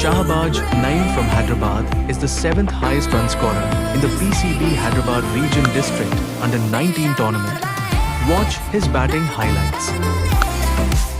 Shahbaz Naeem from Hyderabad is the 7th highest run scorer in the PCB Hyderabad Region District Under 19 tournament. Watch his batting highlights.